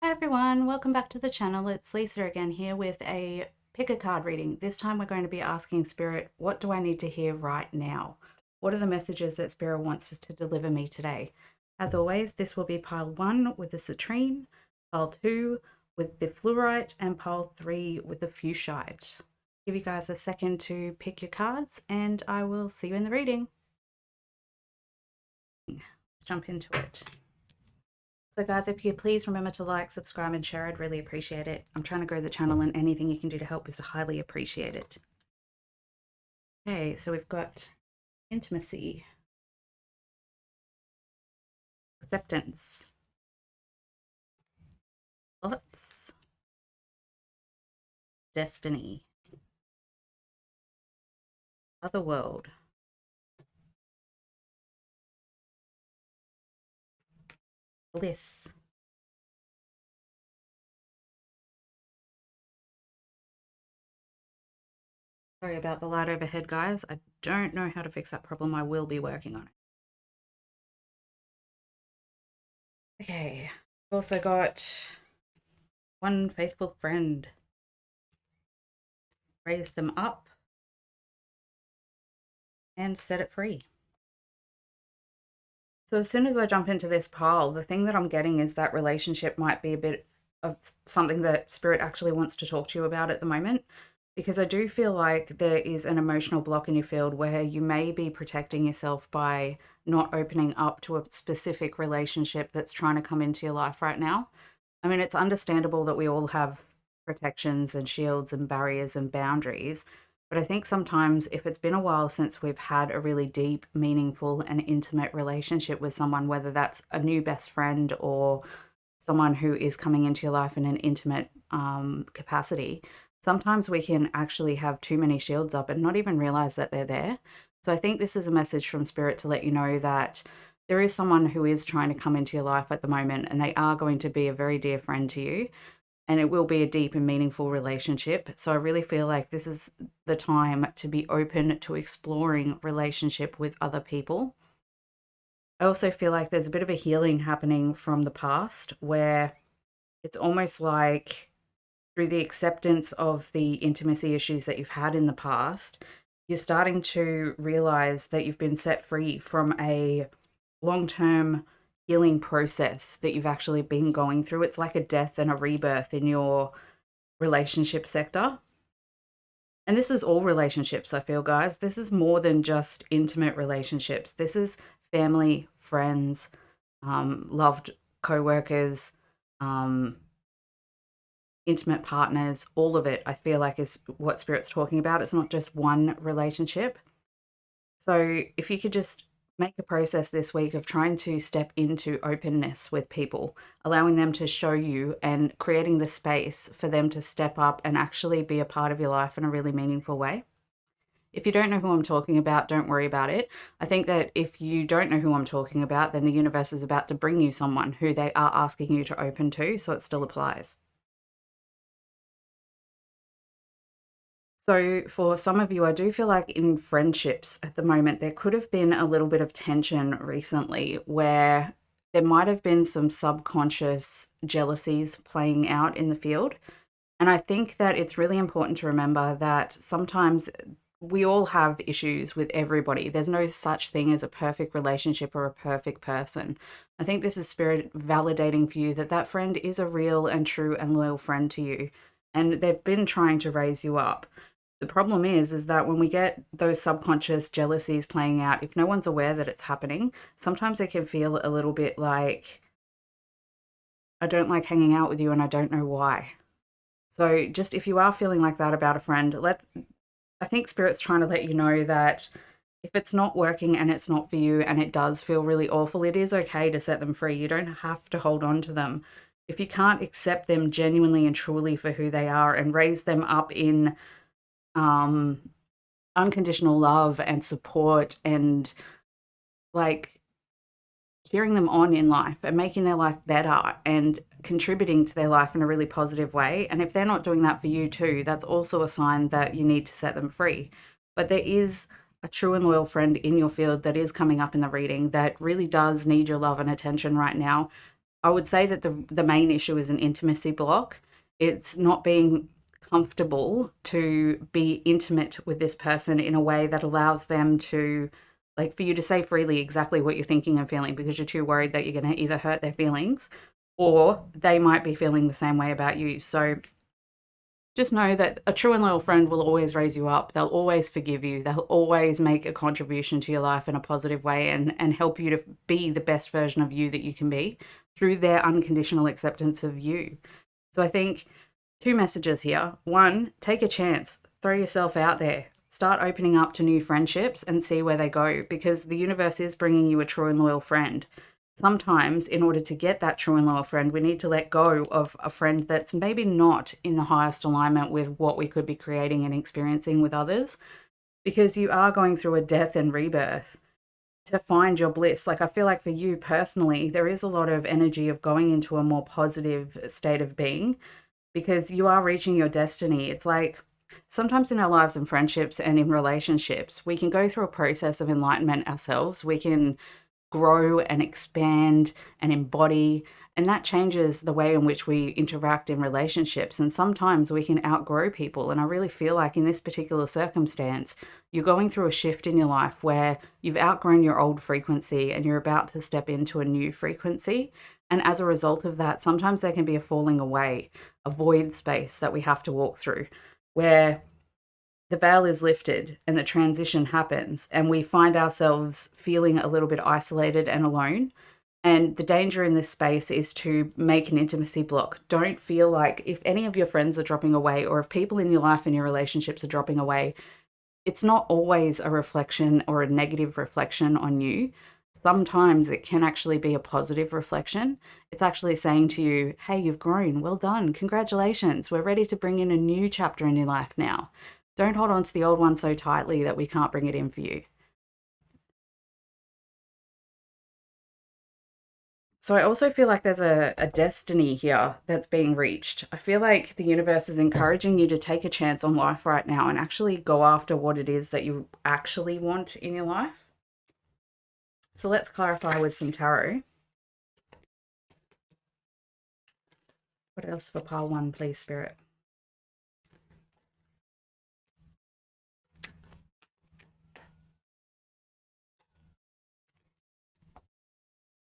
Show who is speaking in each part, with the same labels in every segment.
Speaker 1: Hi everyone, welcome back to the channel. It's Lisa again here with a pick a card reading. This time we're going to be asking Spirit, what do I need to hear right now? What are the messages that Spirit wants us to deliver me today? As always, this will be pile 1 with the citrine, pile 2 with the fluorite, and pile 3 with the fuchsite. Give you guys a second to pick your cards and I will see you in the reading. Let's jump into it. So guys, if you please remember to like, subscribe, and share, I'd really appreciate it. I'm trying to grow the channel and anything you can do to help is highly appreciated. Okay, so we've got intimacy, acceptance, thoughts, destiny, otherworld, bliss, sorry about the light overhead, guys. I don't know how to fix that problem. I will be working on it. Okay, we've also got one faithful friend. Raise them up and set it free. So as soon as I jump into this pile, the thing that I'm getting is that relationship might be a bit of something that Spirit actually wants to talk to you about at the moment, because I do feel like there is an emotional block in your field where you may be protecting yourself by not opening up to a specific relationship that's trying to come into your life right now. I mean, it's understandable that we all have protections and shields and barriers and boundaries, but I think sometimes if it's been a while since we've had a really deep, meaningful, and intimate relationship with someone, whether that's a new best friend or someone who is coming into your life in an intimate capacity, sometimes we can actually have too many shields up and not even realize that they're there. So I think this is a message from Spirit to let you know that there is someone who is trying to come into your life at the moment, and they are going to be a very dear friend to you. And it will be a deep and meaningful relationship. So I really feel like this is the time to be open to exploring relationship with other people. I also feel like there's a bit of a healing happening from the past where it's almost like through the acceptance of the intimacy issues that you've had in the past, you're starting to realize that you've been set free from a long-term healing process that you've actually been going through. It's like a death and a rebirth in your relationship sector. And this is all relationships, I feel, guys. This is more than just intimate relationships. This is family, friends, loved co-workers, intimate partners, all of it, I feel like is what Spirit's talking about. It's not just one relationship. So if you could just make a process this week of trying to step into openness with people, allowing them to show you and creating the space for them to step up and actually be a part of your life in a really meaningful way. If you don't know who I'm talking about, don't worry about it. I think that if you don't know who I'm talking about, then the universe is about to bring you someone who they are asking you to open to, so it still applies. So for some of you, I do feel like in friendships at the moment, there could have been a little bit of tension recently where there might have been some subconscious jealousies playing out in the field. And I think that it's really important to remember that sometimes we all have issues with everybody. There's no such thing as a perfect relationship or a perfect person. I think this is Spirit validating for you that that friend is a real and true and loyal friend to you. And they've been trying to raise you up. The problem is that when we get those subconscious jealousies playing out, if no one's aware that it's happening, sometimes it can feel a little bit like, I don't like hanging out with you and I don't know why. So just if you are feeling like that about a friend, I think Spirit's trying to let you know that if it's not working and it's not for you and it does feel really awful, it is okay to set them free. You don't have to hold on to them. If you can't accept them genuinely and truly for who they are and raise them up in unconditional love and support and like cheering them on in life and making their life better and contributing to their life in a really positive way. And if they're not doing that for you too, that's also a sign that you need to set them free. But there is a true and loyal friend in your field that is coming up in the reading that really does need your love and attention right now. I would say that the main issue is an intimacy block. It's not being comfortable to be intimate with this person in a way that allows them to, like, for you to say freely exactly what you're thinking and feeling, because you're too worried that you're going to either hurt their feelings or they might be feeling the same way about you. So just know that a true and loyal friend will always raise you up. They'll always forgive you. They'll always make a contribution to your life in a positive way and help you to be the best version of you that you can be through their unconditional acceptance of you. So I think 2 messages here. 1, take a chance. Throw yourself out there. Start opening up to new friendships and see where they go, because the universe is bringing you a true and loyal friend. Sometimes, in order to get that true and loyal friend, we need to let go of a friend that's maybe not in the highest alignment with what we could be creating and experiencing with others, because you are going through a death and rebirth to find your bliss. Like, I feel like for you personally, there is a lot of energy of going into a more positive state of being, because you are reaching your destiny. It's like sometimes in our lives and friendships and in relationships, we can go through a process of enlightenment ourselves. We can grow and expand and embody, and that changes the way in which we interact in relationships. And sometimes we can outgrow people. And I really feel like in this particular circumstance, you're going through a shift in your life where you've outgrown your old frequency and you're about to step into a new frequency. And as a result of that, sometimes there can be a falling away, a void space that we have to walk through, where the veil is lifted and the transition happens and we find ourselves feeling a little bit isolated and alone. And the danger in this space is to make an intimacy block. Don't feel like if any of your friends are dropping away, or if people in your life and your relationships are dropping away, it's not always a reflection or a negative reflection on you. Sometimes it can actually be a positive reflection. It's actually saying to you, hey, you've grown. Well done. Congratulations. We're ready to bring in a new chapter in your life now. Don't hold on to the old one so tightly that we can't bring it in for you. So I also feel like there's a destiny here that's being reached. I feel like the universe is encouraging you to take a chance on life right now and actually go after what it is that you actually want in your life. So let's clarify with some tarot. What else for pile 1, please, Spirit?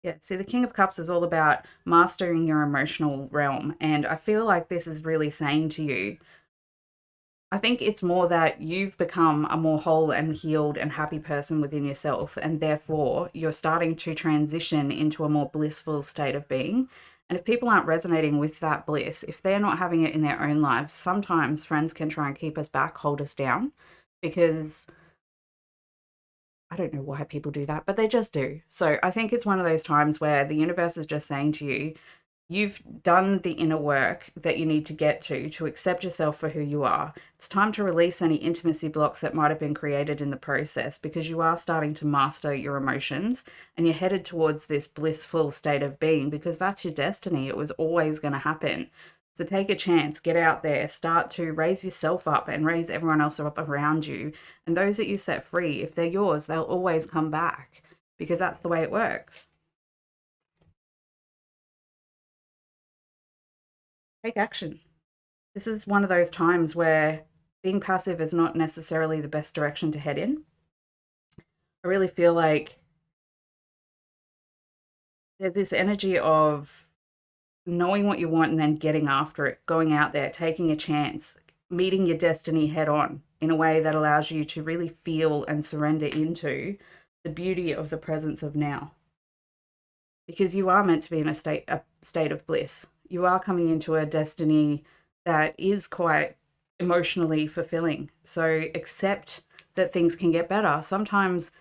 Speaker 1: Yeah, see, the King of Cups is all about mastering your emotional realm. And I feel like this is really saying to you, I think it's more that you've become a more whole and healed and happy person within yourself. And therefore, you're starting to transition into a more blissful state of being. And if people aren't resonating with that bliss, if they're not having it in their own lives, sometimes friends can try and keep us back, hold us down, because I don't know why people do that, but they just do. So I think it's one of those times where the universe is just saying to you, you've done the inner work that you need to get to accept yourself for who you are. It's time to release any intimacy blocks that might have been created in the process, because you are starting to master your emotions and you're headed towards this blissful state of being, because that's your destiny. It was always going to happen. So take a chance, get out there, start to raise yourself up and raise everyone else up around you. And those that you set free, if they're yours, they'll always come back, because that's the way it works. Take action. This is one of those times where being passive is not necessarily the best direction to head in. I really feel like there's this energy of knowing what you want and then getting after it, going out there, taking a chance, meeting your destiny head on in a way that allows you to really feel and surrender into the beauty of the presence of now. Because you are meant to be in a state of bliss. You are coming into a destiny that is quite emotionally fulfilling. So accept that things can get better. Sometimes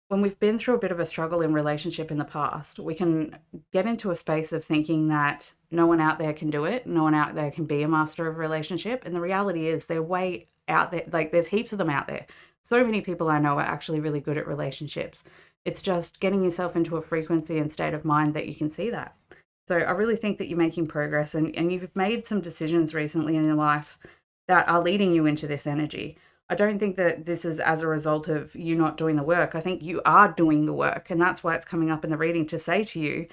Speaker 1: when we've been through a bit of a struggle in relationship in the past, we can get into a space of thinking that no one out there can do it. No one out there can be a master of relationship. And the reality is they're way out there. Like, there's heaps of them out there. So many people I know are actually really good at relationships. It's just getting yourself into a frequency and state of mind that you can see that. So I really think that you're making progress, and you've made some decisions recently in your life that are leading you into this energy. I don't think that this is as a result of you not doing the work. I think you are doing the work, and that's why it's coming up in the reading to say to you,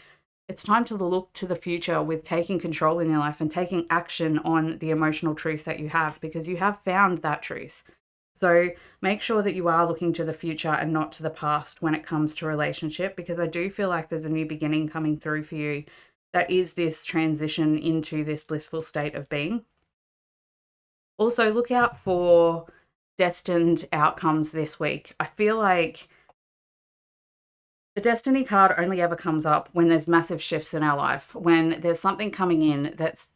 Speaker 1: It's time to look to the future with taking control in your life and taking action on the emotional truth that you have, because you have found that truth. So make sure that you are looking to the future and not to the past when it comes to relationship, because I do feel like there's a new beginning coming through for you that is this transition into this blissful state of being. Also, look out for destined outcomes this week. I feel like the destiny card only ever comes up when there's massive shifts in our life, when there's something coming in that's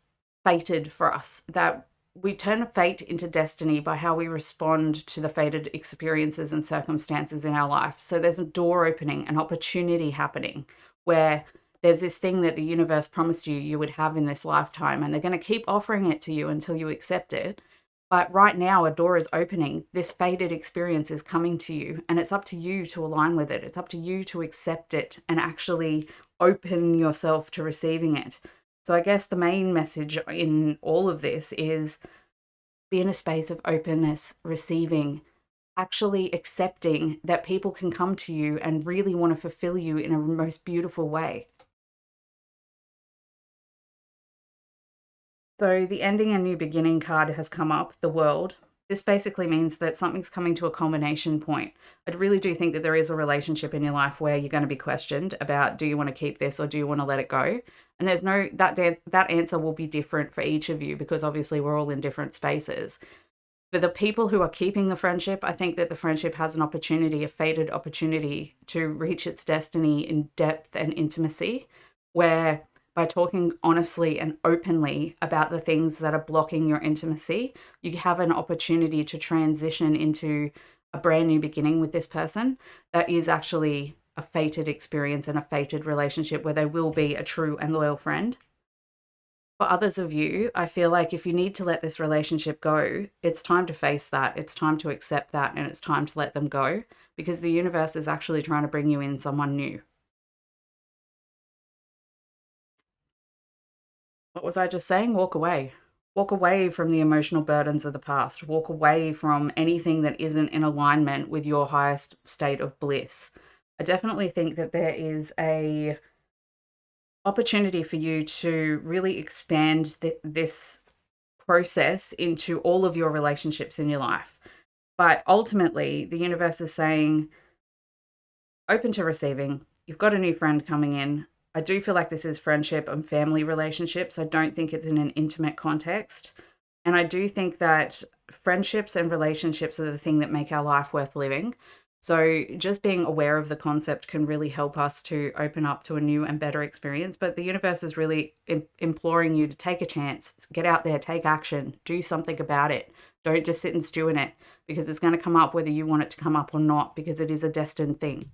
Speaker 1: fated for us, that we turn fate into destiny by how we respond to the fated experiences and circumstances in our life. So there's a door opening, an opportunity happening where there's this thing that the universe promised you would have in this lifetime, and they're going to keep offering it to you until you accept it. But right now, a door is opening. This fated experience is coming to you, and it's up to you to align with it. It's up to you to accept it and actually open yourself to receiving it. So I guess the main message in all of this is be in a space of openness, receiving, actually accepting that people can come to you and really want to fulfill you in a most beautiful way. So the ending and new beginning card has come up, the world. This basically means that something's coming to a culmination point. I really do think that there is a relationship in your life where you're going to be questioned about, do you want to keep this or do you want to let it go? And there's no, that answer will be different for each of you, because obviously we're all in different spaces. For the people who are keeping the friendship, I think that the friendship has an opportunity, a fated opportunity to reach its destiny in depth and intimacy, where by talking honestly and openly about the things that are blocking your intimacy, you have an opportunity to transition into a brand new beginning with this person that is actually a fated experience and a fated relationship where they will be a true and loyal friend. For others of you, I feel like if you need to let this relationship go, it's time to face that. It's time to accept that, and it's time to let them go, because the universe is actually trying to bring you in someone new. What was I just saying? Walk away. Walk away from the emotional burdens of the past. Walk away from anything that isn't in alignment with your highest state of bliss. I definitely think that there is a opportunity for you to really expand this process into all of your relationships in your life. But ultimately, the universe is saying, open to receiving. You've got a new friend coming in. I do feel like this is friendship and family relationships. I don't think it's in an intimate context. And I do think that friendships and relationships are the thing that make our life worth living. So just being aware of the concept can really help us to open up to a new and better experience. But the universe is really imploring you to take a chance, get out there, take action, do something about it. Don't just sit and stew in it, because it's going to come up whether you want it to come up or not, because it is a destined thing.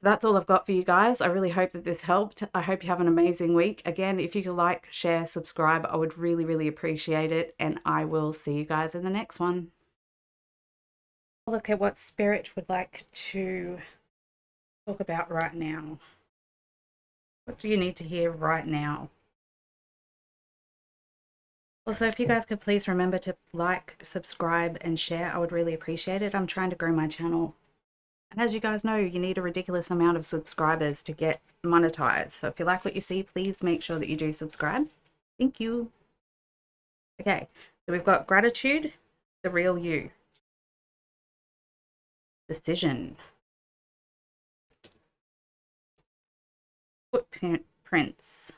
Speaker 1: So that's all I've got for you guys. I really hope that this helped. I hope you have an amazing week. Again, if you could like, share, subscribe, I would really, really appreciate it. And I will see you guys in the next one. Look at what Spirit would like to talk about right now. What do you need to hear right now? Also, if you guys could please remember to like, subscribe, and share, I would really appreciate it. I'm trying to grow my channel. And as you guys know, you need a ridiculous amount of subscribers to get monetized. So if you like what you see, please make sure that you do subscribe. Thank you. Okay, so we've got gratitude, the real you. Decision. Footprints.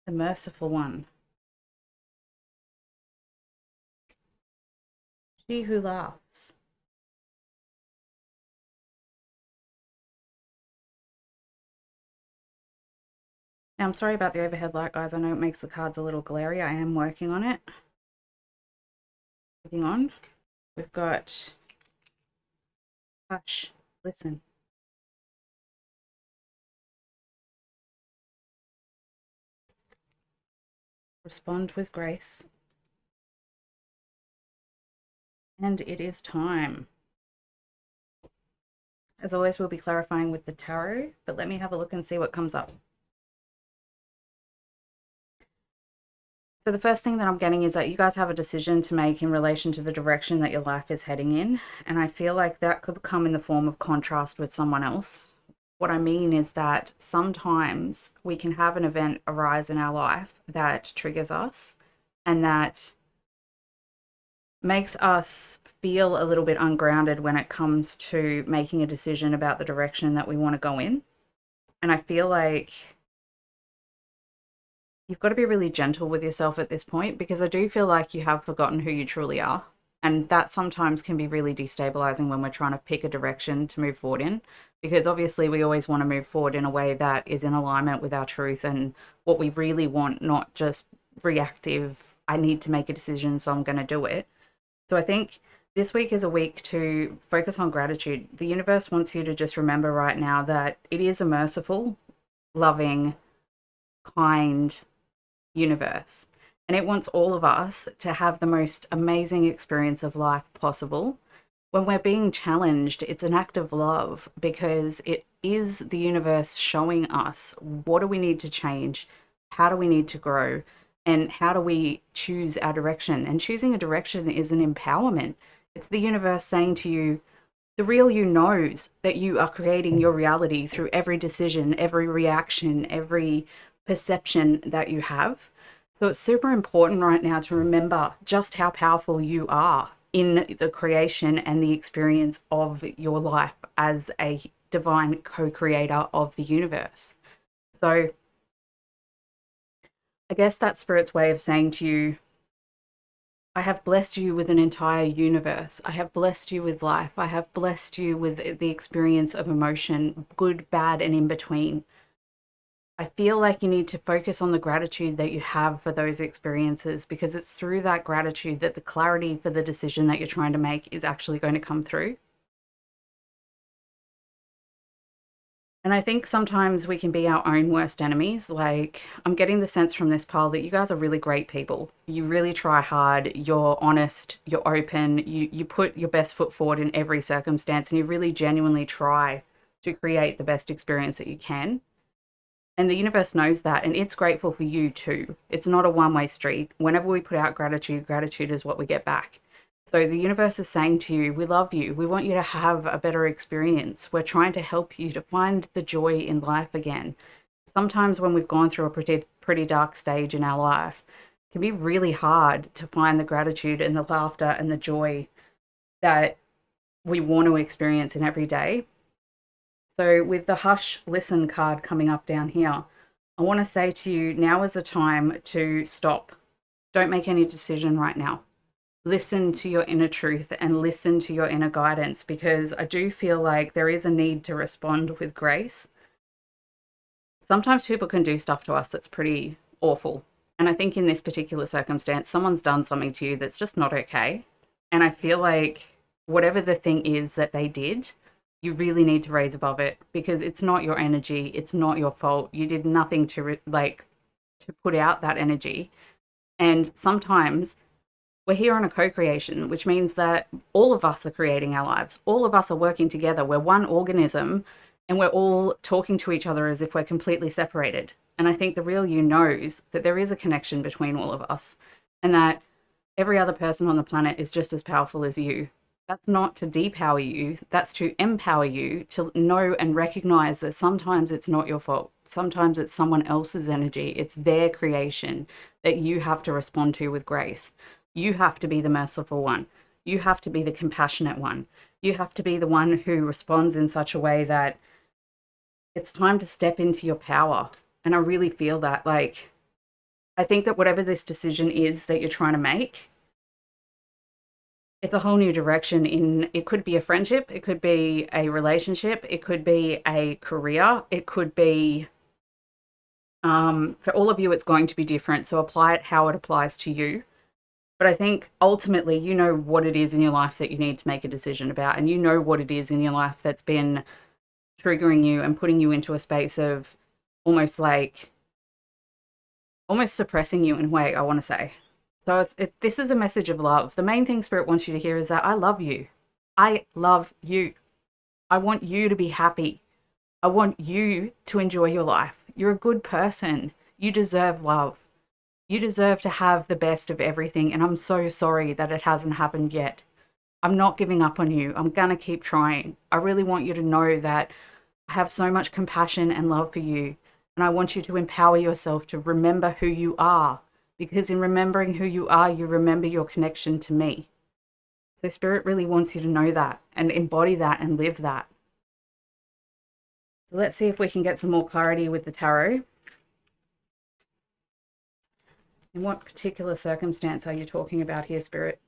Speaker 1: The merciful one. She who laughs. Now, I'm sorry about the overhead light, guys. I know it makes the cards a little glary. I am working on it. Moving on. We've got hush, listen. Respond with grace. And it is time. As always, we'll be clarifying with the tarot, but let me have a look and see what comes up. So the first thing that I'm getting is that you guys have a decision to make in relation to the direction that your life is heading in. And I feel like that could come in the form of contrast with someone else. What I mean is that sometimes we can have an event arise in our life that triggers us and that makes us feel a little bit ungrounded when it comes to making a decision about the direction that we want to go in. And I feel like you've got to be really gentle with yourself at this point, because I do feel like you have forgotten who you truly are. And that sometimes can be really destabilizing when we're trying to pick a direction to move forward in, because obviously we always want to move forward in a way that is in alignment with our truth and what we really want, not just reactive, I need to make a decision, so I'm going to do it. So I think this week is a week to focus on gratitude. The universe wants you to just remember right now that it is a merciful, loving, kind universe. And it wants all of us to have the most amazing experience of life possible. When we're being challenged, it's an act of love, because it is the universe showing us what do we need to change, how do we need to grow, and how do we choose our direction. And choosing a direction is an empowerment. It's the universe saying to you, the real you knows that you are creating your reality through every decision, every reaction, every perception that you have. So it's super important right now to remember just how powerful you are in the creation and the experience of your life as a divine co-creator of the universe. So I guess that's Spirit's way of saying to you, I have blessed you with an entire universe. I have blessed you with life. I have blessed you with the experience of emotion, good, bad, and in between. I feel like you need to focus on the gratitude that you have for those experiences, because it's through that gratitude that the clarity for the decision that you're trying to make is actually going to come through. And I think sometimes we can be our own worst enemies. Like, I'm getting the sense from this pile that you guys are really great people. You really try hard, you're honest, you're open, you put your best foot forward in every circumstance, and you really genuinely try to create the best experience that you can. And the universe knows that, and it's grateful for you too. It's not a one-way street. Whenever we put out gratitude, gratitude is what we get back. So the universe is saying to you, we love you. We want you to have a better experience. We're trying to help you to find the joy in life again. Sometimes when we've gone through a pretty dark stage in our life, it can be really hard to find the gratitude and the laughter and the joy that we want to experience in every day. So with the Hush Listen card coming up down here, I want to say to you, now is the time to stop. Don't make any decision right now. Listen to your inner truth and listen to your inner guidance, because I do feel like there is a need to respond with grace. Sometimes people can do stuff to us that's pretty awful. And I think in this particular circumstance, someone's done something to you that's just not okay. And I feel like whatever the thing is that they did, you really need to raise above it, because it's not your energy. It's not your fault. You did nothing to to put out that energy. And sometimes we're here on a co-creation, which means that all of us are creating our lives. All of us are working together. We're one organism, and we're all talking to each other as if we're completely separated. And I think the real you knows that there is a connection between all of us, and that every other person on the planet is just as powerful as you. That's not to depower you. That's to empower you to know and recognize that sometimes it's not your fault. Sometimes it's someone else's energy. It's their creation that you have to respond to with grace. You have to be the merciful one. You have to be the compassionate one. You have to be the one who responds in such a way that it's time to step into your power. And I really feel that. Like, I think that whatever this decision is that you're trying to make, it's a whole new direction. It could be a friendship, it could be a relationship, it could be a career, it could be, for all of you, it's going to be different. So apply it how it applies to you. But I think ultimately, you know what it is in your life that you need to make a decision about, and you know what it is in your life that's been triggering you and putting you into a space of almost suppressing you in a way, I want to say. So this is a message of love. The main thing Spirit wants you to hear is that I love you. I love you. I want you to be happy. I want you to enjoy your life. You're a good person. You deserve love. You deserve to have the best of everything, and I'm so sorry that it hasn't happened yet. I'm not giving up on you. I'm going to keep trying. I really want you to know that I have so much compassion and love for you. And I want you to empower yourself to remember who you are. Because in remembering who you are, you remember your connection to me. So Spirit really wants you to know that and embody that and live that. So let's see if we can get some more clarity with the tarot. In what particular circumstance are you talking about here, Spirit?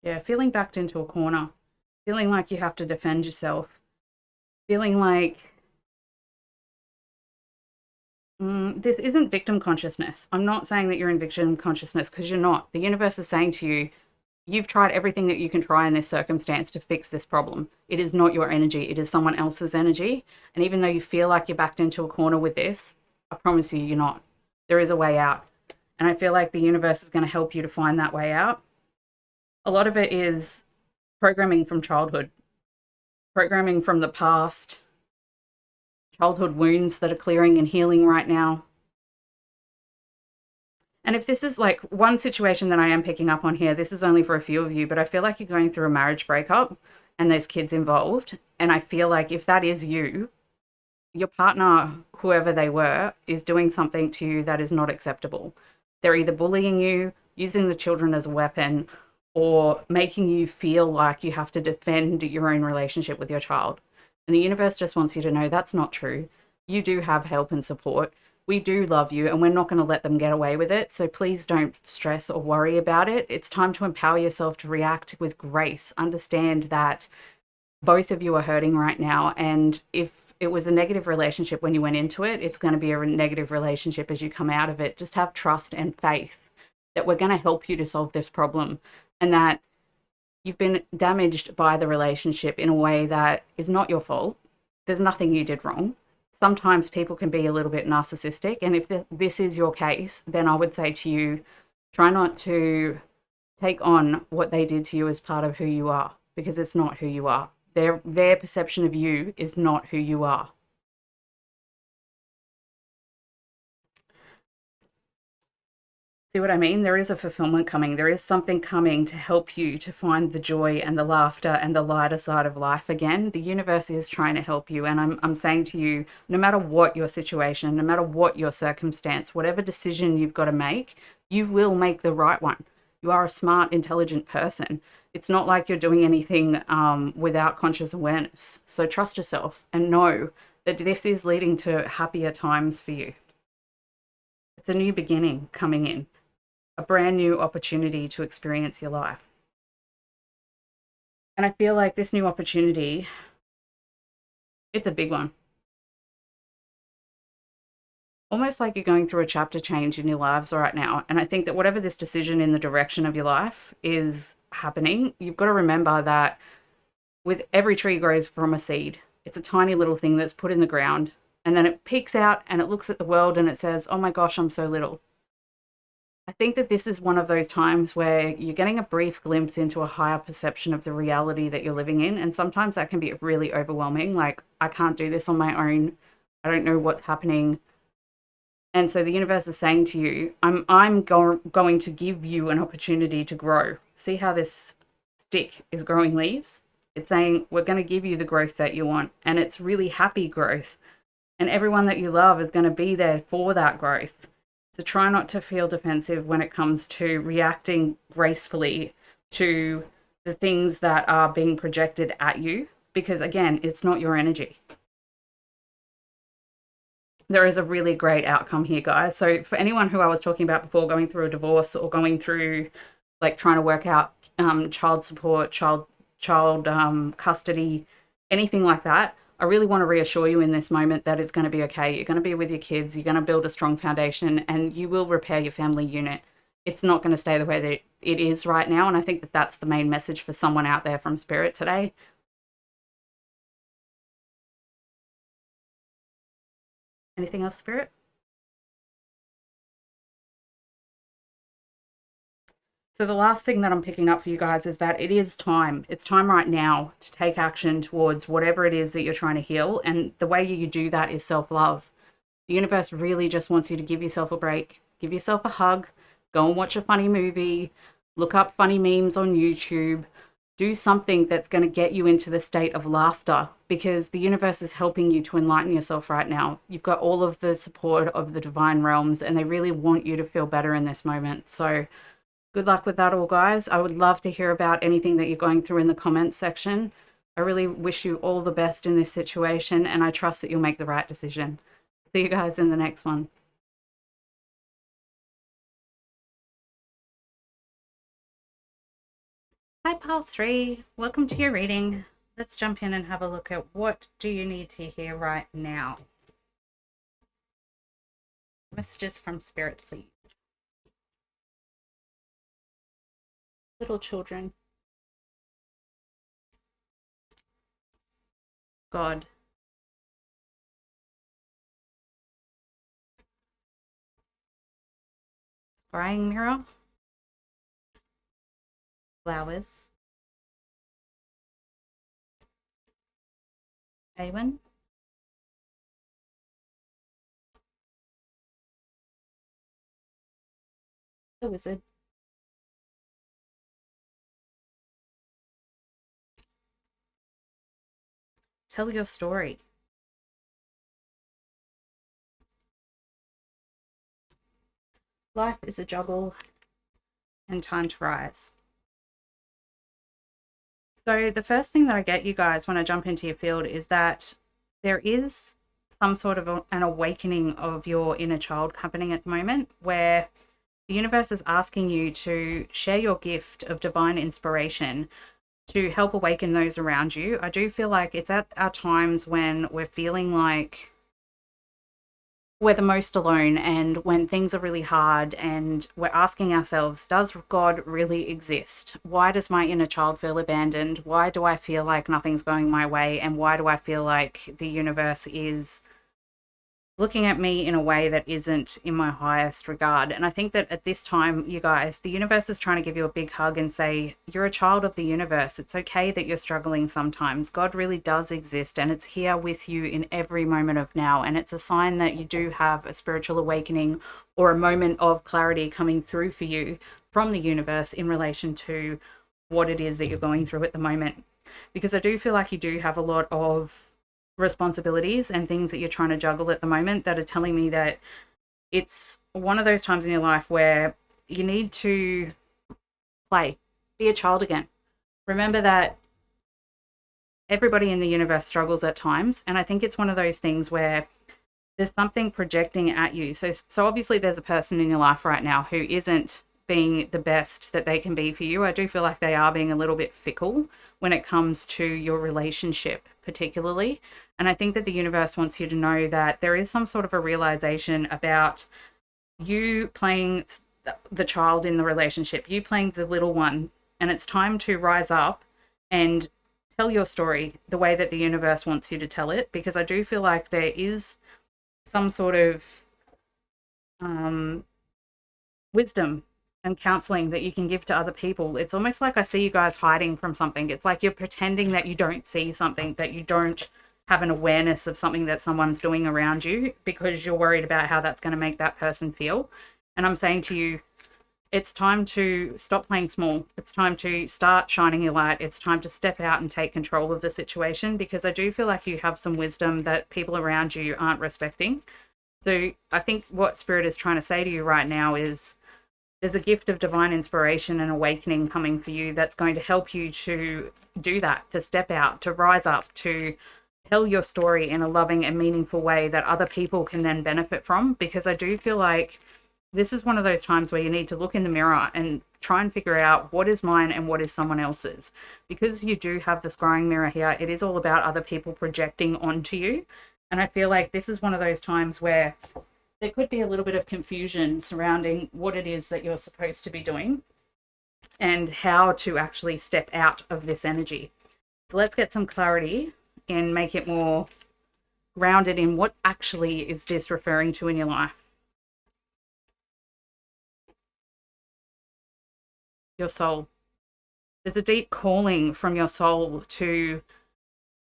Speaker 1: Yeah, feeling backed into a corner, feeling like you have to defend yourself, feeling like this isn't victim consciousness. I'm not saying that you're in victim consciousness because you're not. The universe is saying to you, you've tried everything that you can try in this circumstance to fix this problem. It is not your energy, it is someone else's energy. And even though you feel like you're backed into a corner with this, I promise you, you're not. There is a way out. And I feel like the universe is going to help you to find that way out. A lot of it is programming from childhood, programming from the past, childhood wounds that are clearing and healing right now. And if this is like one situation that I am picking up on here, this is only for a few of you, but I feel like you're going through a marriage breakup and there's kids involved. And I feel like if that is you, your partner, whoever they were, is doing something to you that is not acceptable. They're either bullying you, using the children as a weapon, or making you feel like you have to defend your own relationship with your child. And the universe just wants you to know that's not true. You do have help and support. We do love you, and we're not going to let them get away with it. So please don't stress or worry about it. It's time to empower yourself to react with grace. Understand that both of you are hurting right now. And if it was a negative relationship when you went into it, it's going to be a negative relationship as you come out of it. Just have trust and faith that we're going to help you to solve this problem, and that you've been damaged by the relationship in a way that is not your fault. There's nothing you did wrong. Sometimes people can be a little bit narcissistic. And if this is your case, then I would say to you, try not to take on what they did to you as part of who you are, because it's not who you are. Their perception of you is not who you are. See what I mean? There is a fulfillment coming. There is something coming to help you to find the joy and the laughter and the lighter side of life again. The universe is trying to help you. And I'm saying to you, no matter what your situation, no matter what your circumstance, whatever decision you've got to make, you will make the right one. You are a smart, intelligent person. It's not like you're doing anything without conscious awareness. So trust yourself and know that this is leading to happier times for you. It's a new beginning coming in, a brand new opportunity to experience your life. And I feel like this new opportunity, it's a big one. Almost like you're going through a chapter change in your lives right now. And I think that whatever this decision in the direction of your life is happening, you've got to remember that with every tree grows from a seed. It's a tiny little thing that's put in the ground, and then it peeks out and it looks at the world and it says, oh my gosh, I'm so little. I think that this is one of those times where you're getting a brief glimpse into a higher perception of the reality that you're living in. And sometimes that can be really overwhelming. Like, I can't do this on my own. I don't know what's happening. And so the universe is saying to you, I'm going to give you an opportunity to grow. See how this stick is growing leaves? It's saying, we're going to give you the growth that you want. And it's really happy growth. And everyone that you love is going to be there for that growth. So try not to feel defensive when it comes to reacting gracefully to the things that are being projected at you, because again, it's not your energy. There is a really great outcome here, guys. So for anyone who I was talking about before, going through a divorce or going through like trying to work out child support, child custody, anything like that, I really want to reassure you in this moment that it's going to be okay. You're going to be with your kids. You're going to build a strong foundation, and you will repair your family unit. It's not going to stay the way that it is right now. And I think that that's the main message for someone out there from Spirit today. Anything else, Spirit? So the last thing that I'm picking up for you guys is that it is time. It's time right now to take action towards whatever it is that you're trying to heal. And the way you do that is self-love. The universe really just wants you to give yourself a break, give yourself a hug, go and watch a funny movie, look up funny memes on YouTube, do something that's going to get you into the state of laughter, because the universe is helping you to enlighten yourself right now. You've got all of the support of the divine realms, and they really want you to feel better in this moment. So good luck with that all, guys. I would love to hear about anything that you're going through in the comments section. I really wish you all the best in this situation, and I trust that you'll make the right decision. See you guys in the next one. Hi, Pal 3. Welcome to your reading. Let's jump in and have a look at what do you need to hear right now. Messages from Spirit, please. Little children. God. Scrying mirror. Flowers. Awen. The wizard. Tell your story. Life is a juggle and time to rise. So the first thing that I get, you guys, when I jump into your field is that there is some sort of an awakening of your inner child happening at the moment, where the universe is asking you to share your gift of divine inspiration to help awaken those around you. I do feel like it's at our times when we're feeling like we're the most alone, and when things are really hard and we're asking ourselves, does God really exist? Why does my inner child feel abandoned? Why do I feel like nothing's going my way? And why do I feel like the universe is looking at me in a way that isn't in my highest regard? And I think that at this time, you guys, the universe is trying to give you a big hug and say, you're a child of the universe. It's okay that you're struggling sometimes. God really does exist, and it's here with you in every moment of now. And it's a sign that you do have a spiritual awakening or a moment of clarity coming through for you from the universe in relation to what it is that you're going through at the moment. Because I do feel like you do have a lot of responsibilities and things that you're trying to juggle at the moment that are telling me that it's one of those times in your life where you need to play, be a child again. Remember that everybody in the universe struggles at times, and I think it's one of those things where there's something projecting at you. So obviously there's a person in your life right now who isn't being the best that they can be for you. I do feel like they are being a little bit fickle when it comes to your relationship, particularly. And I think that the universe wants you to know that there is some sort of a realization about you playing the child in the relationship, you playing the little one, and it's time to rise up and tell your story the way that the universe wants you to tell it, because I do feel like there is some sort of wisdom and counseling that you can give to other people. It's almost like I see you guys hiding from something. It's like you're pretending that you don't see something, that you don't have an awareness of something that someone's doing around you, because you're worried about how that's going to make that person feel. And I'm saying to you, it's time to stop playing small. It's time to start shining your light. It's time to step out and take control of the situation, because I do feel like you have some wisdom that people around you aren't respecting. So I think what Spirit is trying to say to you right now is there's a gift of divine inspiration and awakening coming for you that's going to help you to do that, to step out, to rise up, to tell your story in a loving and meaningful way that other people can then benefit from. Because I do feel like this is one of those times where you need to look in the mirror and try and figure out what is mine and what is someone else's. Because you do have the scrying mirror here, it is all about other people projecting onto you. And I feel like this is one of those times where there could be a little bit of confusion surrounding what it is that you're supposed to be doing and how to actually step out of this energy. So let's get some clarity and make it more grounded in what actually is this referring to in your life. your soul. There's a deep calling from your soul to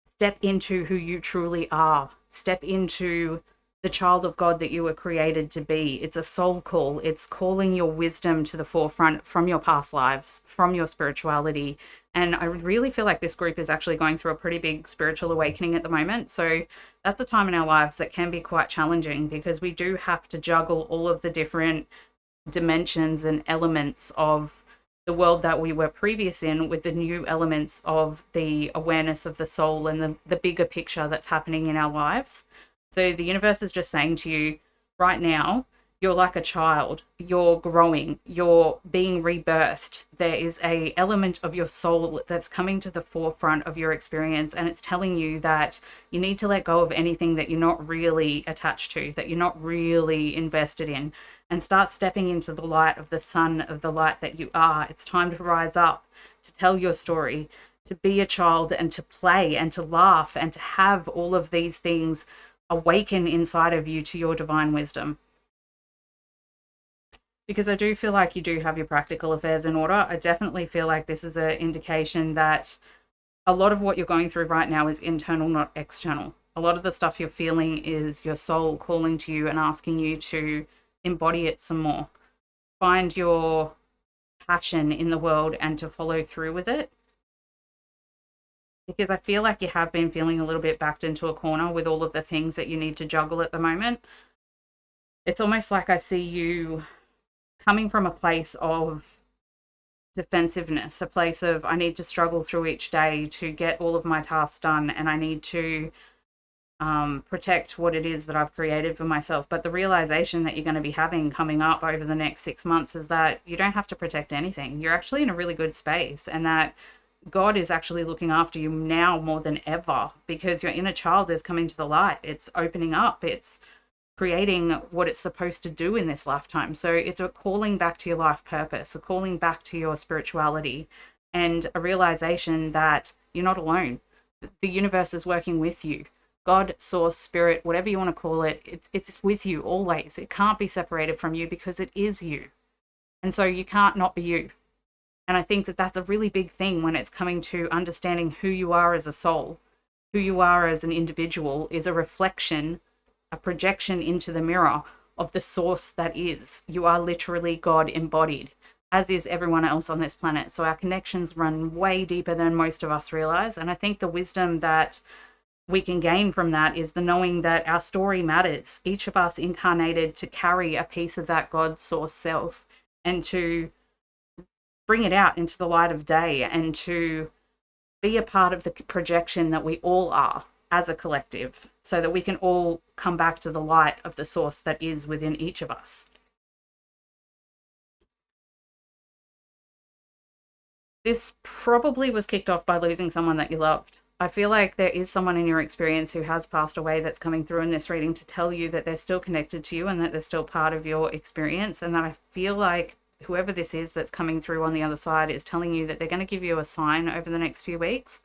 Speaker 1: step into who you truly are. Step into the child of God that you were created to be. It's a soul call. It's calling your wisdom to the forefront from your past lives, from your spirituality. And I really feel like this group is actually going through a pretty big spiritual awakening at the moment. So that's the time in our lives that can be quite challenging, because we do have to juggle all of the different dimensions and elements of the world that we were previous in with the new elements of the awareness of the soul and the bigger picture that's happening in our lives. So the universe is just saying to you right now, you're like a child, you're growing, you're being rebirthed. There is a element of your soul that's coming to the forefront of your experience, and it's telling you that you need to let go of anything that you're not really attached to, that you're not really invested in, and start stepping into the light of the sun, of the light that you are. It's time to rise up, to tell your story, to be a child, and to play and to laugh and to have all of these things awaken inside of you to your divine wisdom. Because I do feel like you do have your practical affairs in order. I definitely feel like this is an indication that a lot of what you're going through right now is internal, not external. A lot of the stuff you're feeling is your soul calling to you and asking you to embody it some more. Find your passion in the world and to follow through with it. Because I feel like you have been feeling a little bit backed into a corner with all of the things that you need to juggle at the moment. It's almost like I see you coming from a place of defensiveness, a place of I need to struggle through each day to get all of my tasks done, and I need to protect what it is that I've created for myself. But the realization that you're going to be having coming up over the next 6 months is that you don't have to protect anything. You're actually in a really good space, and that God is actually looking after you now more than ever, because your inner child is coming to the light. It's opening up. It's creating what it's supposed to do in this lifetime. So it's a calling back to your life purpose, a calling back to your spirituality, and a realization that you're not alone. The universe is working with you. God, source, spirit, whatever you want to call it, it's with you always. It can't be separated from you because it is you. And so you can't not be you. And I think that that's a really big thing when it's coming to understanding who you are as a soul. Who you are as an individual is a reflection, a projection into the mirror of the source that is. You are literally God embodied, as is everyone else on this planet. So our connections run way deeper than most of us realize. And I think the wisdom that we can gain from that is the knowing that our story matters. Each of us incarnated to carry a piece of that God source self and to bring it out into the light of day and to be a part of the projection that we all are as a collective, so that we can all come back to the light of the source that is within each of us. This probably was kicked off by losing someone that you loved. I feel like there is someone in your experience who has passed away that's coming through in this reading to tell you that they're still connected to you and that they're still part of your experience, and that I feel like whoever this is that's coming through on the other side is telling you that they're going to give you a sign over the next few weeks.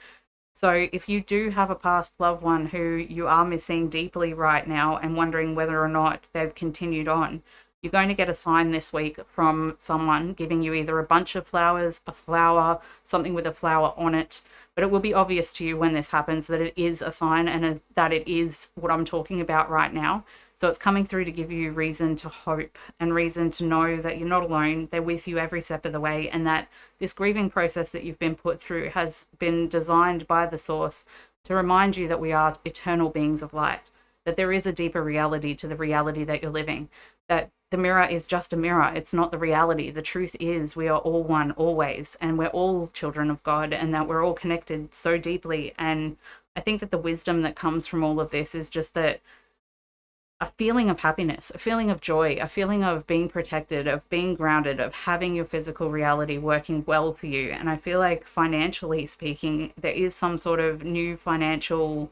Speaker 1: So if you do have a past loved one who you are missing deeply right now and wondering whether or not they've continued on, you're going to get a sign this week from someone giving you either a bunch of flowers, a flower, something with a flower on it. But it will be obvious to you when this happens that it is a sign and that it is what I'm talking about right now. So it's coming through to give you reason to hope and reason to know that you're not alone. They're with you every step of the way, and that this grieving process that you've been put through has been designed by the source to remind you that we are eternal beings of light, that there is a deeper reality to the reality that you're living, that the mirror is just a mirror. It's not the reality. The truth is we are all one always, and we're all children of God, and that we're all connected so deeply. And I think that the wisdom that comes from all of this is just that a feeling of happiness, a feeling of joy, a feeling of being protected, of being grounded, of having your physical reality working well for you. And I feel like financially speaking, there is some sort of new financial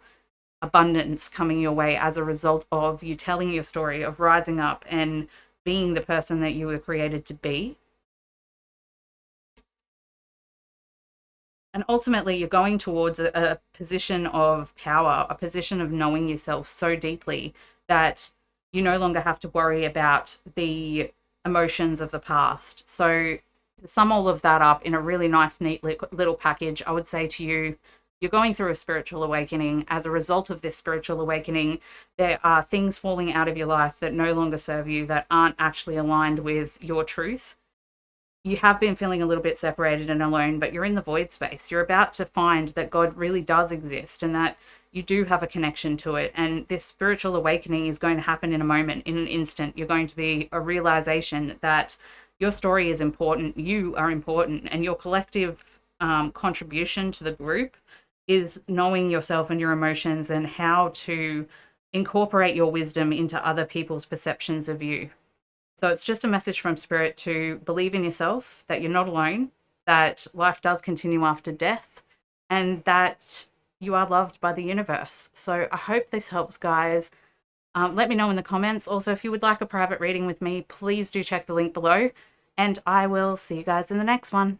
Speaker 1: abundance coming your way as a result of you telling your story, of rising up and being the person that you were created to be. And ultimately, you're going towards a position of power, a position of knowing yourself so deeply that you no longer have to worry about the emotions of the past. So To sum all of that up in a really nice, neat little package, I would say to you, you're going through a spiritual awakening. As a result of this spiritual awakening, there are things falling out of your life that no longer serve you, that aren't actually aligned with your truth. You have been feeling a little bit separated and alone, but you're in the void space. You're about to find that God really does exist and that you do have a connection to it. And this spiritual awakening is going to happen in a moment, in an instant. You're going to be a realization that your story is important, you are important, and your collective contribution to the group is knowing yourself and your emotions and how to incorporate your wisdom into other people's perceptions of you. So it's just a message from Spirit to believe in yourself, that you're not alone, that life does continue after death, and that you are loved by the universe. So I hope this helps, guys. Let me know in the comments. Also, if you would like a private reading with me, please do check the link below, and I will see you guys in the next one.